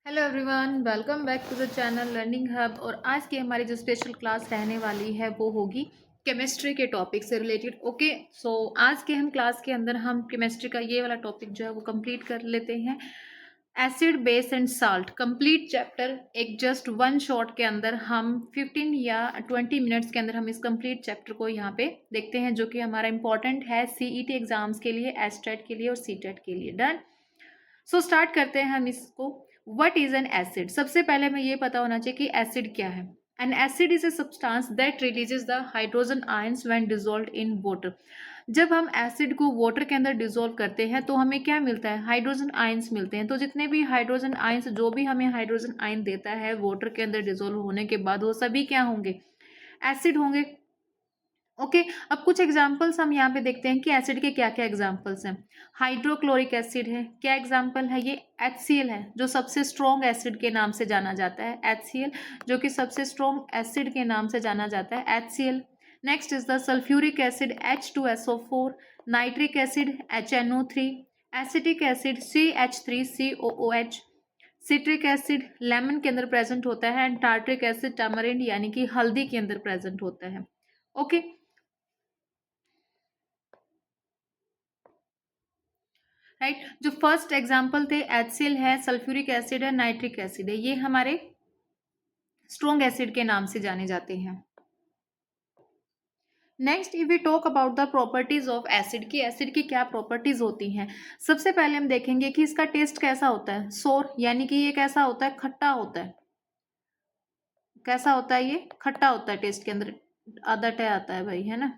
Hello everyone, welcome back to the channel learning hub. और आज की हमारी जो स्पेशल क्लास रहने वाली है वो होगी केमिस्ट्री के टॉपिक से रिलेटेड। ओके, सो आज के हम क्लास के अंदर हम केमिस्ट्री का ये वाला टॉपिक जो है वो कंप्लीट कर लेते हैं। Acid, base and salt complete chapter एक जस्ट वन शॉट के अंदर हम 15 या 20 मिनट्स के अंदर हम इस कंप्लीट चैप्टर को यहाँ पे देखते हैं, जो कि हमारा इंपॉर्टेंट है सीईटी एग्जाम्स के लिए, एस्टेट के लिए और सीटेट के लिए। डन। सो स्टार्ट करते हैं हम इसको। What is N acid? सबसे पहले हमें ये पता होना चाहिए कि एसिड क्या है। N acid is a substance that releases the hydrogen ions when dissolved in water. जब हम एसिड को वाटर के अंदर डिसॉल्व करते हैं तो हमें क्या मिलता है? हाइड्रोजन आयंस मिलते हैं। तो जितने भी हाइड्रोजन आयंस, जो भी हमें हाइड्रोजन आयन देता है वाटर के अंदर डिसॉल्व होने के बाद, वो सभी क्या होंगे? एसिड होंगे। ओके, अब कुछ एग्जाम्पल्स हम यहाँ पे देखते हैं कि एसिड के क्या क्या एग्जाम्पल्स हैं। हाइड्रोक्लोरिक एसिड है, क्या एग्जाम्पल है? ये HCl है, जो सबसे स्ट्रॉन्ग एसिड के नाम से जाना जाता है। HCl जो कि सबसे स्ट्रॉन्ग एसिड के नाम से जाना जाता है, HCl। Next is the sulphuric acid H2SO4, nitric acid HNO3, acetic acid CH3COOH, citric acid lemon के अंदर प्रेजेंट होता है, एंड टार्ट्रिक एसिड टैमरिंड यानी कि हल्दी के अंदर प्रेजेंट होता है। Okay, right. जो फर्स्ट एग्जांपल थे, HCl है, सल्फ्यूरिक एसिड है, नाइट्रिक एसिड है, ये हमारे स्ट्रॉन्ग एसिड के नाम से जाने जाते हैं। Next, if we talk about the properties of acid, की एसिड की क्या प्रॉपर्टीज होती हैं। सबसे पहले हम देखेंगे कि इसका टेस्ट कैसा होता है। सोर यानी कि ये कैसा होता है? खट्टा होता है। कैसा होता है? ये खट्टा होता है, टेस्ट के अंदर आधा टे आता है भाई, है ना।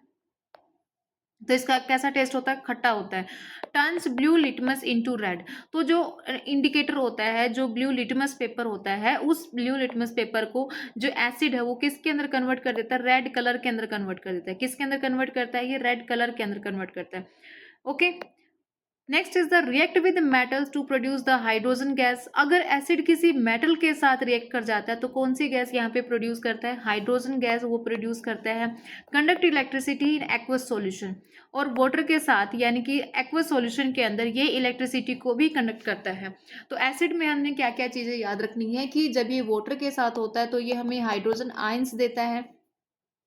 तो इसका कैसा टेस्ट होता है? खट्टा होता है। Turns blue litmus into red, तो जो इंडिकेटर होता है, जो ब्लू लिटमस पेपर होता है, उस ब्लू लिटमस पेपर को जो एसिड है वो किसके अंदर कन्वर्ट कर देता है? रेड कलर के अंदर कन्वर्ट कर देता है। किसके अंदर कन्वर्ट करता है? ये रेड कलर के अंदर कन्वर्ट करता है। Okay, next is the react with metals to produce the hydrogen gas. अगर एसिड किसी मेटल के साथ रिएक्ट कर जाता है तो कौन सी गैस यहाँ पे प्रोड्यूस करता है? हाइड्रोजन गैस वो प्रोड्यूस करता है। Conduct electricity in aqueous solution, और वाटर के साथ यानी कि एक्वस सॉल्यूशन के अंदर ये इलेक्ट्रिसिटी को भी कंडक्ट करता है। तो एसिड में हमने क्या क्या चीज़ें याद रखनी है कि जब ये वाटर के साथ होता है तो ये हमें हाइड्रोजन आयंस देता है।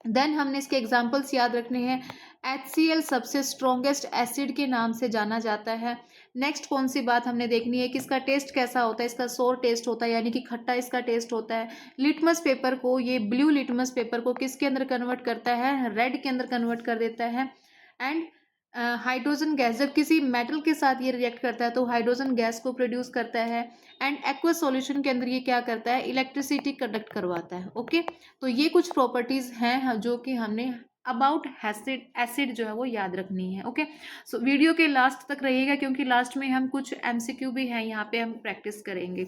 देन हमने इसके एग्जाम्पल्स याद रखने हैं। HCl सबसे स्ट्रॉन्गेस्ट एसिड के नाम से जाना जाता है। नेक्स्ट कौन सी बात हमने देखनी है कि इसका टेस्ट कैसा होता है? इसका सोर टेस्ट होता है, यानी कि खट्टा इसका टेस्ट होता है। लिटमस पेपर को, ये ब्लू लिटमस पेपर को किसके अंदर कन्वर्ट करता है? रेड के अंदर कन्वर्ट कर देता है। एंड हाइड्रोजन गैस, जब किसी मेटल के साथ ये रिएक्ट करता है तो हाइड्रोजन गैस को प्रोड्यूस करता है। एंड एक्वस सॉल्यूशन के अंदर ये क्या करता है? इलेक्ट्रिसिटी कंडक्ट करवाता है। ओके, तो ये कुछ प्रॉपर्टीज हैं जो कि हमने अबाउट एसिड एसिड जो है वो याद रखनी है। ओके, सो वीडियो के लास्ट तक रहिएगा, क्योंकि लास्ट में हम कुछ MCQ भी हैं, यहाँ पे हम प्रैक्टिस करेंगे।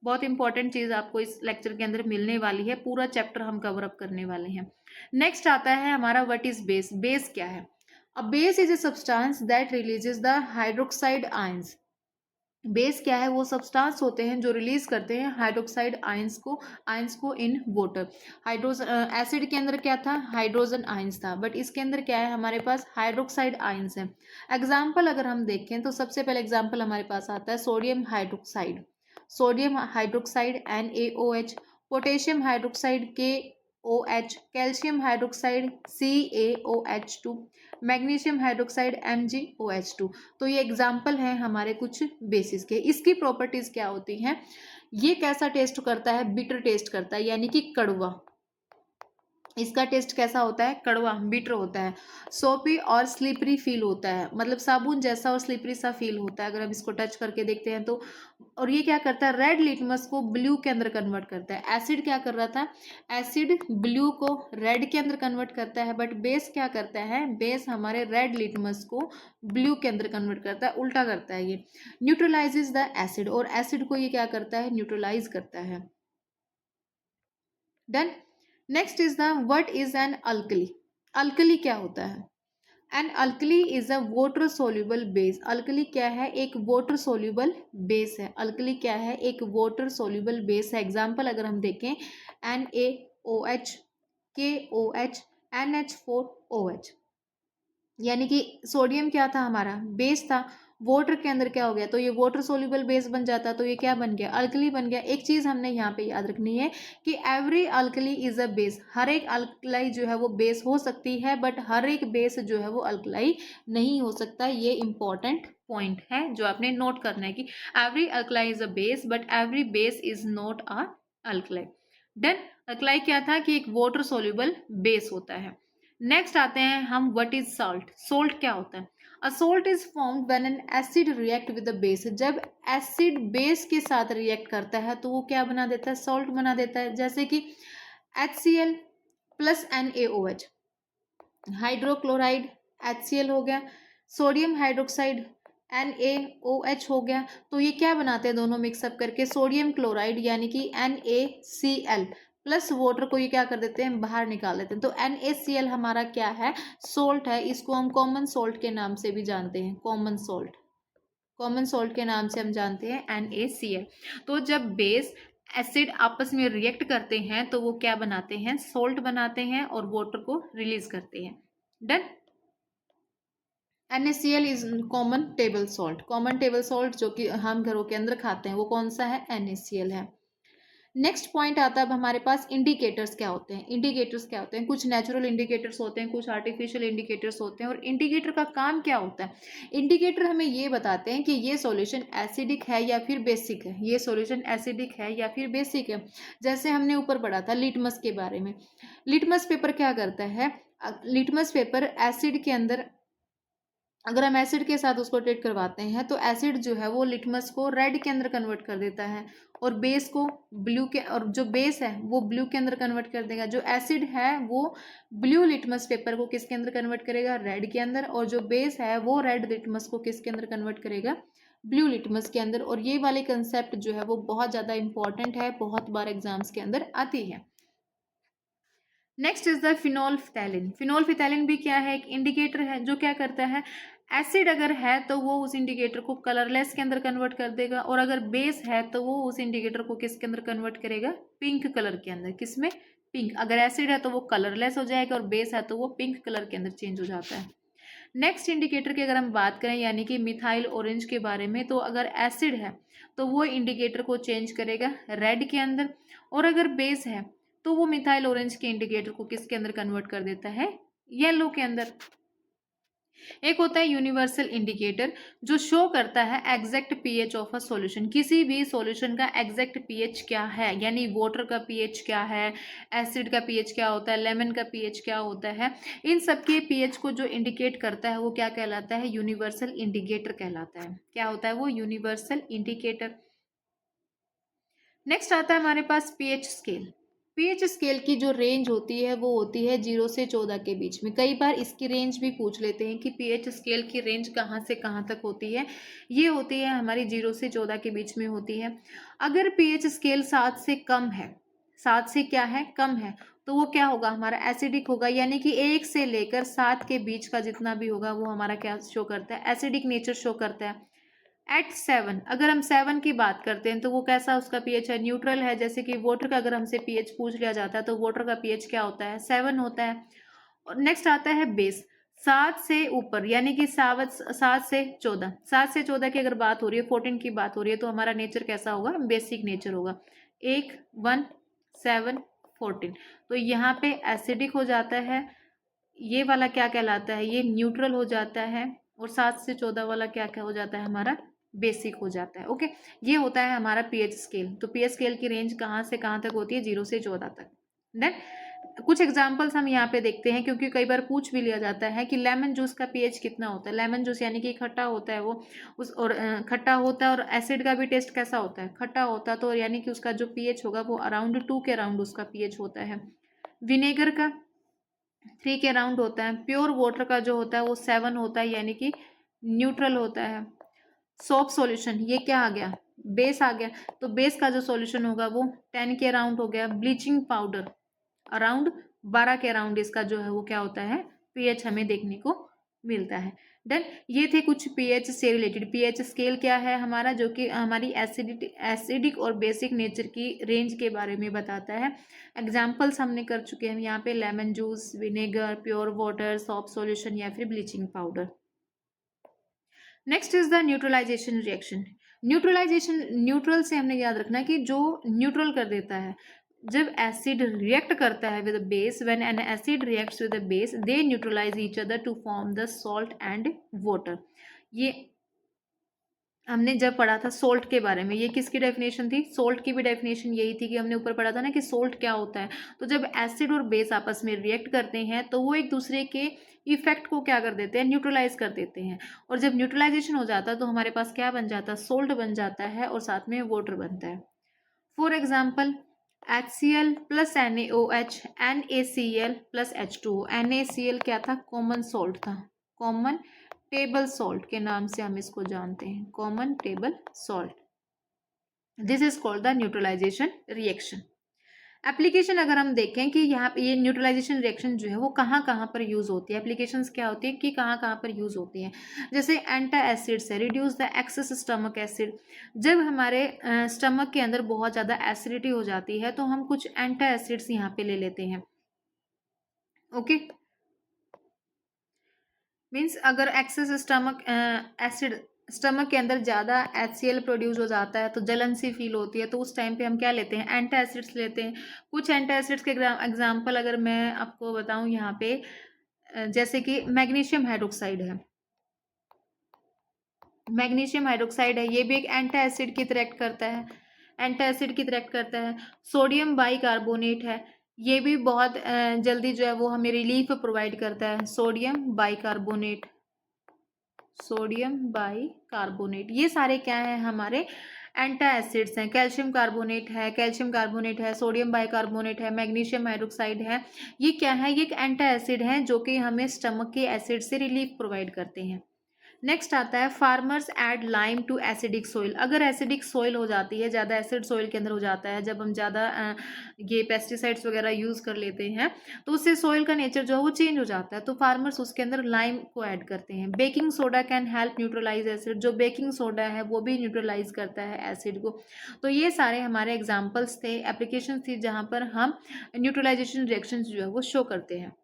बहुत इंपॉर्टेंट चीज़ आपको इस लेक्चर के अंदर मिलने वाली है, पूरा चैप्टर हम कवर अप करने वाले हैं। नेक्स्ट आता है हमारा व्हाट इज बेस। बेस क्या है? A base is a substance that releases the hydroxide ions. Base क्या है? वो सब्सटेंस होते हैं जो रिलीज करते हैं हाइड्रोक्साइड आयंस को इन वाटर। हाइड्रोजन एसिड के अंदर क्या था? हाइड्रोजन आयंस था, बट इसके अंदर क्या है? हमारे पास हाइड्रोक्साइड आयंस है। एग्जाम्पल अगर हम देखें तो सबसे पहले एग्जाम्पल हमारे पास आता है sodium hydroxide. Sodium hydroxide NaOH, potassium hydroxide KOH, calcium hydroxide CaOH2, magnesium hydroxide MgOH2। तो ये एग्जाम्पल हैं हमारे कुछ बेसिस के। इसकी प्रॉपर्टीज क्या होती हैं? ये कैसा टेस्ट करता है? बिटर टेस्ट करता है, यानी कि कड़वा। इसका टेस्ट कैसा होता है? कड़वा, बिटर होता है। सोपी और स्लिपरी फील होता है, मतलब साबुन जैसा और स्लिपरी सा फील होता है अगर हम इसको टच करके देखते हैं तो। और ये क्या करता है? रेड लिटमस को ब्लू के अंदर कन्वर्ट करता है। एसिड क्या कर रहा था? एसिड ब्लू को रेड के अंदर कन्वर्ट करता है, बट बेस क्या करता है? बेस हमारे रेड लिटमस को ब्लू के अंदर कन्वर्ट करता है, उल्टा करता है ये। न्यूट्रलाइजेज द एसिड, और एसिड को ये क्या करता है? न्यूट्रलाइज करता है। Done. Next is the what is an alkali. Alkali क्या होता है? An alkali is a water soluble base. Alkali क्या है? एक वाटर सोल्यूबल बेस है। अल्कली क्या है? एक वाटर सोल्यूबल बेस है। एग्जाम्पल अगर हम देखें, NaOH, KOH, NH4OH, यानी कि सोडियम क्या था? हमारा बेस था। वाटर के अंदर क्या हो गया, तो ये वाटर सोल्यूबल बेस बन जाता, तो ये क्या बन गया, अल्कली बन गया। एक चीज़ हमने यहाँ पे याद रखनी है कि every alkali is a base, हर एक अल्कलाई जो है वो बेस हो सकती है, बट हर एक बेस जो है वो अल्कलाई नहीं हो सकता। ये इंपॉर्टेंट पॉइंट है जो आपने नोट करना है कि every alkali is a base but every base is not a alkali. Done. Alkali क्या था कि एक वाटर सोल्यूबल बेस होता है। नेक्स्ट आते हैं हम, व्हाट इज सॉल्ट। सॉल्ट क्या होता है? A salt is formed when an acid react with the base. जब एसिड बेस के साथ रिएक्ट करता है तो वो क्या बना देता है, सॉल्ट बना देता है। जैसे कि HCl plus NaOH, hydrochloride HCl हो गया, सोडियम हाइड्रोक्साइड NaOH हो गया। तो ये क्या बनाते हैं दोनों मिक्सअप करके, सोडियम क्लोराइड यानी कि NaCl प्लस वाटर को ये क्या कर देते हैं, बाहर निकाल देते हैं। तो NaCl हमारा क्या है, सोल्ट है। इसको हम कॉमन सोल्ट के नाम से भी जानते हैं, कॉमन सोल्ट, कॉमन सोल्ट के नाम से हम जानते हैं NaCl। तो जब बेस एसिड आपस में रिएक्ट करते हैं तो वो क्या बनाते हैं, सोल्ट बनाते हैं और वाटर को रिलीज करते हैं। Done. NaCl is common table salt. Common table salt जो कि हम घरों के अंदर खाते हैं वो कौन सा है, NaCl है। नेक्स्ट पॉइंट आता है अब हमारे पास, इंडिकेटर्स क्या होते हैं। इंडिकेटर्स क्या होते हैं, कुछ नेचुरल इंडिकेटर्स होते हैं, कुछ आर्टिफिशियल इंडिकेटर्स होते हैं। और इंडिकेटर का काम क्या होता है, इंडिकेटर हमें ये बताते हैं कि ये सॉल्यूशन एसिडिक है या फिर बेसिक है, ये सॉल्यूशन एसिडिक है या फिर बेसिक है। जैसे हमने ऊपर पढ़ा था लिटमस के बारे में। लिटमस पेपर क्या करता है, लिटमस पेपर एसिड के अंदर, अगर हम एसिड के साथ उसको ट्रीट करवाते हैं तो एसिड जो है वो लिटमस को रेड के अंदर कन्वर्ट कर देता है और बेस को ब्लू के, और जो बेस है वो ब्लू के अंदर कन्वर्ट कर देगा। जो एसिड है वो ब्लू लिटमस पेपर को किसके अंदर कन्वर्ट करेगा, रेड के अंदर। और जो बेस है वो रेड लिटमस को किसके अंदर कन्वर्ट करेगा, ब्लू लिटमस के अंदर। और ये वाले कंसेप्ट जो है वो बहुत ज़्यादा इंपॉर्टेंट है, बहुत बार एग्जाम्स के अंदर आती है। Next is the phenolphthalein. Phenolphthalein भी क्या है, एक इंडिकेटर है जो क्या करता है, एसिड अगर है तो वो उस इंडिकेटर को कलरलेस के अंदर कन्वर्ट कर देगा, और अगर बेस है तो वो उस इंडिकेटर को किसके अंदर कन्वर्ट करेगा, पिंक कलर के अंदर। किसमें, पिंक। अगर एसिड है तो वो कलरलेस हो जाएगा और बेस है तो वो पिंक कलर के अंदर चेंज हो जाता है। नेक्स्ट इंडिकेटर की अगर हम बात करें यानी कि मिथाइल ऑरेंज के बारे में, तो अगर एसिड है तो वो इंडिकेटर को चेंज करेगा रेड के अंदर, और अगर बेस है तो वो मिथाइल ऑरेंज के इंडिकेटर को किसके अंदर कन्वर्ट कर देता है, येलो के अंदर। एक होता है यूनिवर्सल इंडिकेटर जो शो करता है exact pH of a solution. किसी भी सॉल्यूशन का एग्जैक्ट पीएच क्या है, यानी वाटर का पीएच क्या है, एसिड का पीएच क्या होता है, लेमन का पीएच क्या होता है, इन सब के पीएच को जो इंडिकेट करता है वो क्या कहलाता है, यूनिवर्सल इंडिकेटर कहलाता है। क्या होता है वो, यूनिवर्सल इंडिकेटर। नेक्स्ट आता है हमारे पास पीएच स्केल। पीएच स्केल की जो रेंज होती है वो होती है 0 से 14 के बीच में। कई बार इसकी रेंज भी पूछ लेते हैं कि पीएच स्केल की रेंज कहाँ से कहाँ तक होती है। ये होती है हमारी 0 से 14 के बीच में होती है। अगर पीएच स्केल 7 से कम है, 7 से क्या है, कम है, तो वो क्या होगा, हमारा एसिडिक होगा। यानी कि 1 से लेकर 7 के बीच का जितना भी होगा वो हमारा क्या शो करता है, एसिडिक नेचर शो करता है। एट 7, अगर हम 7 की बात करते हैं तो वो कैसा उसका पीएच है, न्यूट्रल है। जैसे कि वाटर का अगर हमसे पीएच पूछ लिया जाता है तो वाटर का पीएच क्या होता है, 7 होता है। और नेक्स्ट आता है बेस, 7 से ऊपर यानी कि 7 से 14, 7 से 14 की अगर बात हो रही है, 14 की बात हो रही है, तो हमारा नेचर कैसा होगा, बेसिक नेचर होगा। 1 1 7 14, तो यहाँ पे एसिडिक हो जाता है। ये वाला क्या कहलाता है, ये न्यूट्रल हो जाता है। और 7 से 14 वाला क्या क्या हो जाता है, हमारा बेसिक हो जाता है। ओके, ये होता है हमारा पीएच स्केल। तो पीएच स्केल की रेंज कहाँ से कहाँ तक होती है, 0 से 14 तक। देन कुछ एग्जांपल्स हम यहाँ पे देखते हैं, क्योंकि कई बार पूछ भी लिया जाता है कि लेमन जूस का पीएच कितना होता है। लेमन जूस यानी कि खट्टा होता है वो, उस और खट्टा होता है, और एसिड का भी टेस्ट कैसा होता है, खट्टा होता है। तो यानी कि उसका जो पीएच होगा वो अराउंड 2 के अराउंड उसका पीएच होता है। विनेगर का 3 के अराउंड होता है। प्योर वाटर का जो होता है वो 7 होता है, यानी कि न्यूट्रल होता है। सोप सॉल्यूशन, ये क्या आ गया, बेस आ गया। तो बेस का जो सॉल्यूशन होगा वो 10 के अराउंड हो गया। ब्लीचिंग पाउडर अराउंड 12 के अराउंड इसका जो है वो क्या होता है, पीएच हमें देखने को मिलता है। डन। ये थे कुछ पीएच से रिलेटेड। पीएच स्केल क्या है हमारा, जो कि हमारी एसिडिक और बेसिक नेचर की रेंज के बारे में बताता है। एग्जाम्पल्स हमने कर चुके हैं यहाँ पे, lemon juice, vinegar, pure water, soap solution या फिर bleaching powder. Next is the neutralization reaction. Neutralization, neutral से हमने याद रखना कि जो न्यूट्रल कर देता है। जब एसिड रिएक्ट करता है with base, when an acid reacts with base they neutralize each other to form the salt and water. ये हमने जब पढ़ा था सोल्ट के बारे में, ये किसकी डेफिनेशन थी? सोल्ट की भी डेफिनेशन यही थी कि हमने ऊपर पढ़ा था ना कि सोल्ट क्या होता है। तो जब एसिड और बेस आपस में रिएक्ट करते हैं तो वो एक दूसरे के इफेक्ट को क्या कर देते हैं? न्यूट्रलाइज कर देते हैं। और जब न्यूट्रलाइजेशन हो जाता है तो हमारे पास क्या बन जाता है? सोल्ट बन जाता है और साथ में वाटर बनता है। For example HCl plus NaOH, NaCl plus H2O। NaCl क्या था? कॉमन सोल्ट था, कॉमन टेबल सॉल्ट के नाम से हम इसको जानते हैं, common table salt. This is called the neutralization reaction. Application अगर हम देखें कि यहाँ पे ये न्यूट्रलाइजेशन रिएक्शन जो है वो कहाँ कहाँ पर यूज होती है, एप्लीकेशंस क्या होती है कि कहाँ कहाँ पर यूज होती है। जैसे एंटा एसिड्स है, reduce the excess stomach acid. जब हमारे स्टमक के अंदर बहुत ज़्यादा एसिडिटी हो जाती है तो हम कुछ एंटा एसिड्स यहाँ पे ले लेते हैं। ओके, मीन्स अगर एक्सेस स्टमक एसिड, स्टमक के अंदर ज़्यादा HCl प्रोड्यूस हो जाता है तो जलन सी फील होती है, तो उस टाइम पे हम क्या लेते हैं? एंटा एसिड्स लेते हैं। कुछ एंटा एसिड्स के एग्जाम्पल अगर मैं आपको बताऊं यहाँ पे, जैसे कि मैग्नीशियम हाइड्रोक्साइड है। मैग्नीशियम हाइड्रोक्साइड है, ये भी एक एंटा एसिड की तरह एक्ट करता है, एंटा एसिड की तरह एक्ट करता है। सोडियम बाइकार्बोनेट है, ये भी बहुत जल्दी जो है वो हमें रिलीफ प्रोवाइड करता है। सोडियम बाइकार्बोनेट, सोडियम बाइकार्बोनेट, ये सारे क्या है? हमारे एंटा एसिड्स हैं। कैल्शियम कार्बोनेट है, कैल्शियम कार्बोनेट है, सोडियम बाइकार्बोनेट है, मैग्नीशियम हाइड्रोक्साइड है। ये क्या है? ये एक एंटा एसिड है जो कि हमें स्टमक के एसिड से रिलीफ प्रोवाइड करते हैं। नेक्स्ट आता है farmers add lime to acidic soil. अगर एसिडिक सोइल हो जाती है, ज़्यादा एसिड सोइल के अंदर हो जाता है, जब हम ज़्यादा ये पेस्टिसाइड्स वगैरह यूज़ कर लेते हैं तो उससे सोइल का नेचर जो है वो चेंज हो जाता है, तो फार्मर्स उसके अंदर लाइम को ऐड करते हैं। Baking soda can help neutralize acid. जो बेकिंग सोडा है वो भी न्यूट्रलाइज करता है एसिड को। तो ये सारे हमारे एग्जाम्पल्स थे, एप्लीकेशन थी जहाँ पर हम न्यूट्रलाइजेशन रिएक्शन जो है वो शो करते हैं।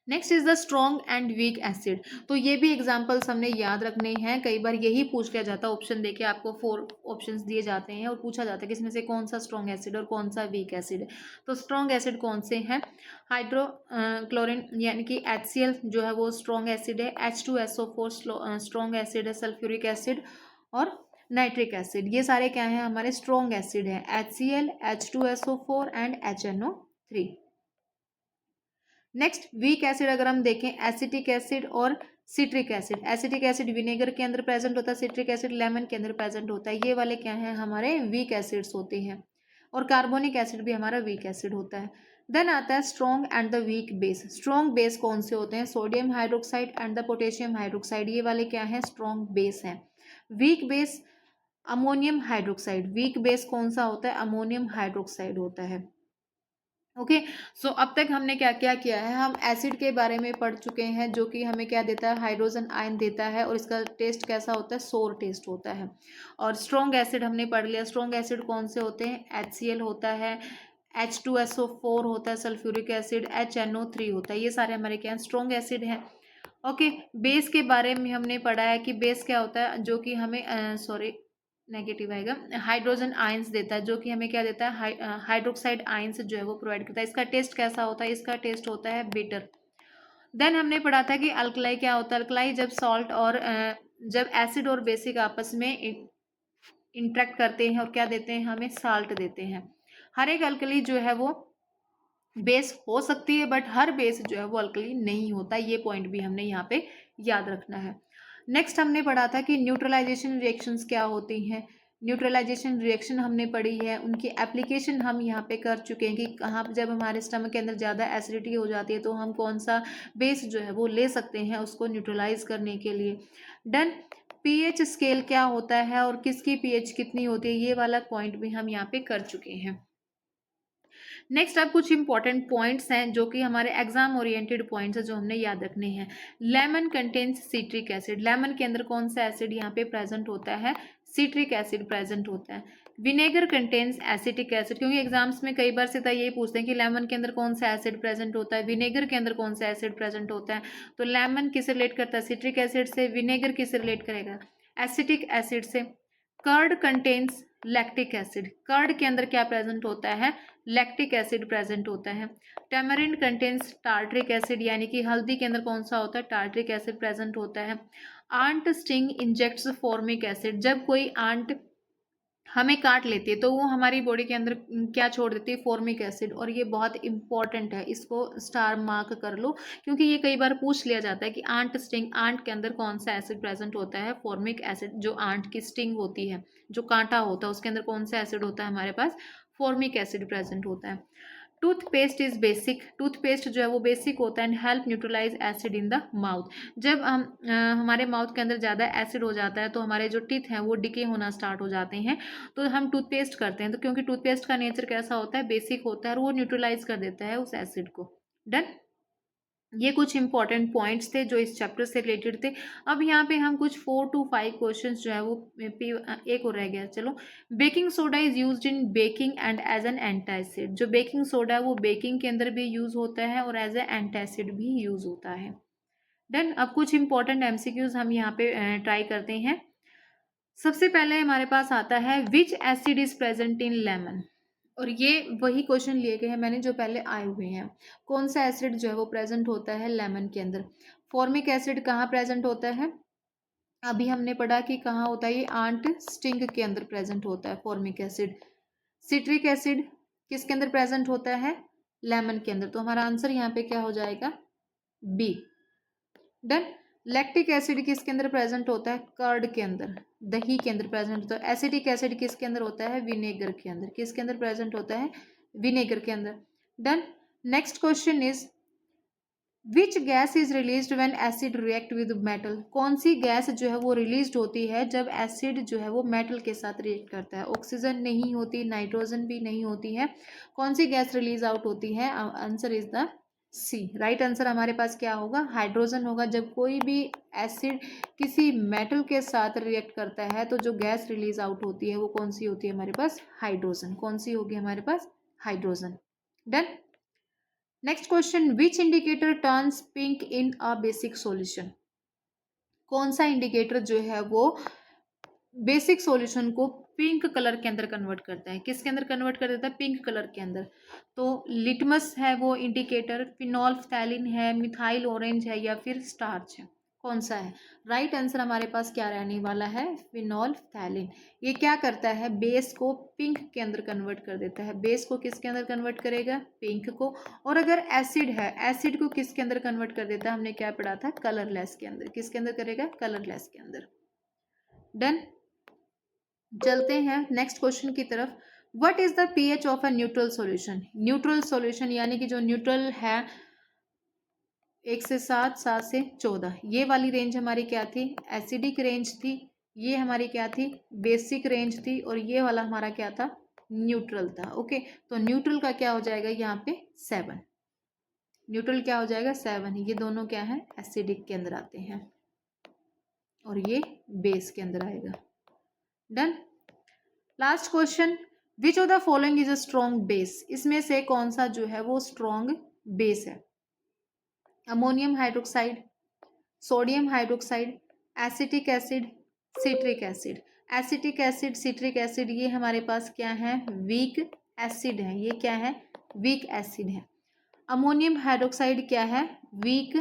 Next is the strong and weak acid. तो ये भी एग्जांपल्स हमने याद रखने हैं, कई बार यही पूछ लिया जाता है। ऑप्शन देके आपको 4 ऑप्शंस दिए जाते हैं और पूछा जाता है कि इसमें से कौन सा स्ट्रॉन्ग एसिड और कौन सा वीक एसिड है। तो स्ट्रॉन्ग एसिड कौन से हैं? हाइड्रो क्लोरिन यानी कि HCl जो है वो स्ट्रॉन्ग एसिड है। H2SO4 स्ट्रॉन्ग एसिड है। सल्फ्यूरिक एसिड और नाइट्रिक एसिड, ये सारे क्या हैं? हमारे स्ट्रॉन्ग एसिड है। HCl, H2SO4 and HNO3। Next weak acid अगर हम देखें, एसिटिक एसिड और citric acid. Acetic acid vinegar के अंदर प्रेजेंट होता है, सिट्रिक एसिड लेमन के अंदर प्रेजेंट होता है। ये वाले क्या हैं? हमारे वीक एसिड्स होते हैं। और कार्बोनिक एसिड भी हमारा वीक एसिड होता है। देन आता है strong and the weak base. Strong base कौन से होते हैं? Sodium hydroxide and the potassium hydroxide, ये वाले क्या हैं? स्ट्रॉन्ग बेस हैं। Weak base ammonium hydroxide. Weak base कौन सा होता है? अमोनियम हाइड्रोक्साइड होता है। ओके, सो अब तक हमने क्या क्या किया है? हम एसिड के बारे में पढ़ चुके हैं जो कि हमें क्या देता है? हाइड्रोजन आयन देता है और इसका टेस्ट कैसा होता है? सोर टेस्ट होता है। और स्ट्रॉन्ग एसिड हमने पढ़ लिया। स्ट्रॉन्ग एसिड कौन से होते हैं? HCl होता है, H2SO4 होता है, सल्फ्यूरिक एसिड, HNO3 होता है। ये सारे हमारे क्या हैं? स्ट्रॉन्ग एसिड हैं। ओके, बेस के बारे में हमने पढ़ा है कि बेस क्या होता है, जो कि हमें सॉरी नेगेटिव आएगा, हाइड्रोजन आयंस देता है, जो कि हमें क्या देता है? हाइड्रोक्साइड आयंस जो है वो प्रोवाइड करता है। इसका टेस्ट कैसा होता है? इसका टेस्ट होता है बिटर। देन हमने पढ़ा था कि अल्कलाई क्या होता है? अल्कलाई जब सॉल्ट और जब एसिड और बेसिक आपस में इंटरेक्ट करते हैं और क्या देते हैं? हमें साल्ट देते हैं। हर एक अल्कली जो है वो बेस हो सकती है, बट हर बेस जो है वो अल्कली नहीं होता। ये पॉइंट भी हमने यहाँ पे याद रखना है। नेक्स्ट हमने पढ़ा था कि न्यूट्रलाइजेशन रिएक्शंस क्या होती हैं। न्यूट्रलाइजेशन रिएक्शन हमने पढ़ी है, उनकी एप्लीकेशन हम यहाँ पे कर चुके हैं कि कहाँ जब हमारे स्टमक के अंदर ज़्यादा एसिडिटी हो जाती है तो हम कौन सा बेस जो है वो ले सकते हैं उसको न्यूट्रलाइज करने के लिए। डन। पीएच स्केल क्या होता है और किसकी पीएच कितनी होती है, ये वाला पॉइंट भी हम यहाँ पे कर चुके हैं। नेक्स्ट अब कुछ इंपॉर्टेंट पॉइंट्स हैं जो कि हमारे एग्जाम ओरिएंटेड पॉइंट्स हैं जो हमने याद रखने हैं। Lemon contains citric acid. Lemon के अंदर कौन सा एसिड यहाँ पे प्रेजेंट होता है? सिट्रिक एसिड प्रेजेंट होता है। विनेगर कंटेन्स एसिटिक एसिड, क्योंकि एग्जाम्स में कई बार सीधा यही पूछते हैं कि लेमन के अंदर कौन सा एसिड प्रेजेंट होता है, विनेगर के अंदर कौन सा एसिड प्रेजेंट होता है। तो लेमन किसे रिलेट करता है, सिट्रिक एसिड से, विनेगर किसे रिलेट करेगा, एसिटिक एसिड से। Curd contains lactic acid, curd के अंदर क्या प्रेजेंट होता है, लैक्टिक एसिड प्रेजेंट होता है। टेमरिंड कंटेन्स टार्ट्रिक एसिड, यानी कि हल्दी के अंदर कौन सा होता है, टार्ट्रिक एसिड प्रेजेंट होता है। Ant sting injects formic acid, जब कोई आंट हमें काट लेती है तो वो हमारी बॉडी के अंदर क्या छोड़ देती है, फॉर्मिक एसिड। और ये बहुत इंपॉर्टेंट है, इसको स्टार मार्क कर लो, क्योंकि ये कई बार पूछ लिया जाता है कि आंट स्टिंग, आंट के अंदर कौन सा एसिड प्रेजेंट होता है, फॉर्मिक एसिड। जो आंट की स्टिंग होती है, जो कांटा होता है, उसके अंदर कौन सा एसिड होता है हमारे पास, फॉर्मिक एसिड प्रेजेंट होता है। टूथपेस्ट इज बेसिक, टूथपेस्ट जो है वो बेसिक होता है and help neutralize acid in the mouth. जब हम हमारे माउथ के अंदर ज़्यादा एसिड हो जाता है तो हमारे जो टीथ हैं वो डिके होना स्टार्ट हो जाते हैं, तो हम टूथपेस्ट करते हैं। तो क्योंकि टूथपेस्ट का नेचर कैसा होता है, बेसिक होता है, और वो न्यूट्रलाइज कर देता है उस एसिड को। डन। ये कुछ इंपॉर्टेंट पॉइंट्स थे जो इस चैप्टर से रिलेटेड थे। अब यहाँ पे हम कुछ 4 to 5 क्वेश्चंस जो है वो एक और रह गया। चलो, baking soda is used in baking and as an antacid, जो बेकिंग सोडा है वो बेकिंग के अंदर भी यूज होता है और एज ए एंटासिड भी यूज होता है। डन। अब कुछ इंपॉर्टेंट एमसीक्यूज हम यहाँ पे ट्राई करते हैं। सबसे पहले हमारे पास आता है विच acid is present in lemon, और ये वही क्वेश्चन लिए गए हैं मैंने जो पहले आए हुए हैं। कौन सा एसिड जो है वो प्रेजेंट होता है लेमन के अंदर, फॉर्मिक एसिड कहाँ प्रेजेंट होता है, अभी हमने पढ़ा कि कहाँ होता है, ये आंट स्टिंग के अंदर प्रेजेंट होता है फॉर्मिक एसिड। सिट्रिक एसिड किसके अंदर प्रेजेंट होता है, लेमन के अंदर। तो हमारा आंसर यहाँ पे क्या हो जाएगा, बी। डन। लैक्टिक एसिड किसके अंदर प्रेजेंट होता है, कर्ड के अंदर, दही के अंदर प्रेजेंट होता है। एसिडिक एसिड किसके अंदर होता है, विनेगर के अंदर। किसके अंदर प्रेजेंट होता है, विनेगर के अंदर। Done. Next question is which gas is released when acid react with metal, कौन सी गैस जो है वो रिलीज होती है जब एसिड जो है वो मेटल के साथ रिएक्ट करता है। ऑक्सीजन नहीं होती, नाइट्रोजन भी नहीं होती है, कौन सी गैस रिलीज आउट होती है, answer is the C. Right answer हमारे पास क्या होगा, हाइड्रोजन होगा। जब कोई भी एसिड किसी मेटल के साथ रिएक्ट करता है तो जो गैस रिलीज आउट होती है वो कौन सी होती है हमारे पास, हाइड्रोजन। कौन सी होगी हमारे पास, hydrogen. Done. Next question, which indicator turns pink in a basic solution, कौन सा इंडिकेटर जो है वो बेसिक सॉल्यूशन को पिंक कलर के अंदर कन्वर्ट करता है, किसके अंदर कन्वर्ट कर देता है, पिंक कलर के अंदर। तो लिटमस है वो इंडिकेटर, फिनोल्फ्थैलिन है, मिथाइल ऑरेंज है, या फिर स्टार्च है, कौन सा है। राइट आंसर हमारे पास क्या रहने वाला है, फिनोल्फ्थैलिन। ये क्या करता है, बेस को पिंक के अंदर कन्वर्ट कर देता है। बेस को किसके अंदर कन्वर्ट करेगा, पिंक को। और अगर एसिड है, एसिड को किसके अंदर कन्वर्ट कर देता है, हमने क्या पढ़ा था, कलरलेस के अंदर। किसके अंदर करेगा, कलरलेस के अंदर। डन। चलते हैं नेक्स्ट क्वेश्चन की तरफ। What is the pH of a neutral solution, neutral solution यानी कि जो न्यूट्रल है 1 से 7, 7 से 14, ये वाली रेंज हमारी क्या थी, एसिडिक रेंज थी। ये हमारी क्या थी, बेसिक रेंज थी। और ये वाला हमारा क्या था, न्यूट्रल था। ओके, तो न्यूट्रल का क्या हो जाएगा यहाँ पे 7, न्यूट्रल क्या हो जाएगा 7। ये दोनों क्या है, एसिडिक के अंदर आते हैं और ये बेस के अंदर आएगा। Done. Last question, which of the following is a strong base, इसमें से कौन सा जो है वो स्ट्रॉन्ग बेस है, ammonium hydroxide, sodium hydroxide, acetic acid, citric acid. Acetic acid, citric acid ये हमारे पास क्या है, वीक एसिड है। ये क्या है, वीक एसिड है। अमोनियम हाइड्रोक्साइड क्या है, वीक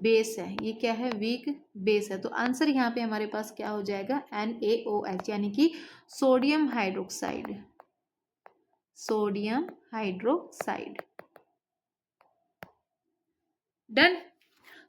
बेस है। ये क्या है, वीक बेस है। तो आंसर यहाँ पे हमारे पास क्या हो जाएगा, NaOH, यानी कि sodium hydroxide, sodium hydroxide. Done.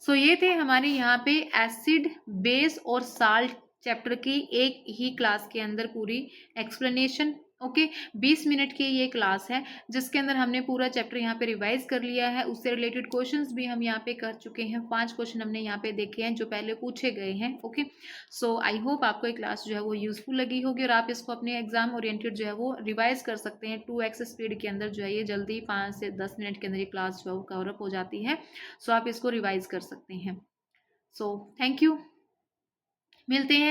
So ये थे हमारे यहाँ पे एसिड, बेस और साल्ट चैप्टर की एक ही क्लास के अंदर पूरी एक्सप्लेनेशन। ओके, 20 मिनट की ये क्लास है जिसके अंदर हमने पूरा चैप्टर यहाँ पे रिवाइज कर लिया है। उससे रिलेटेड क्वेश्चंस भी हम यहाँ पे कर चुके हैं। 5 क्वेश्चन हमने यहाँ पे देखे हैं जो पहले पूछे गए हैं। ओके, सो आई होप आपको ये क्लास जो है वो यूजफुल लगी होगी और आप इसको अपने एग्जाम ओरिएंटेड जो है वो रिवाइज कर सकते हैं। 2x स्पीड के अंदर जो है ये जल्दी 5 से 10 मिनट के अंदर ये क्लास जो है वो कवर अप हो जाती है। सो आप इसको रिवाइज कर सकते हैं। सो थैंक यू, मिलते हैं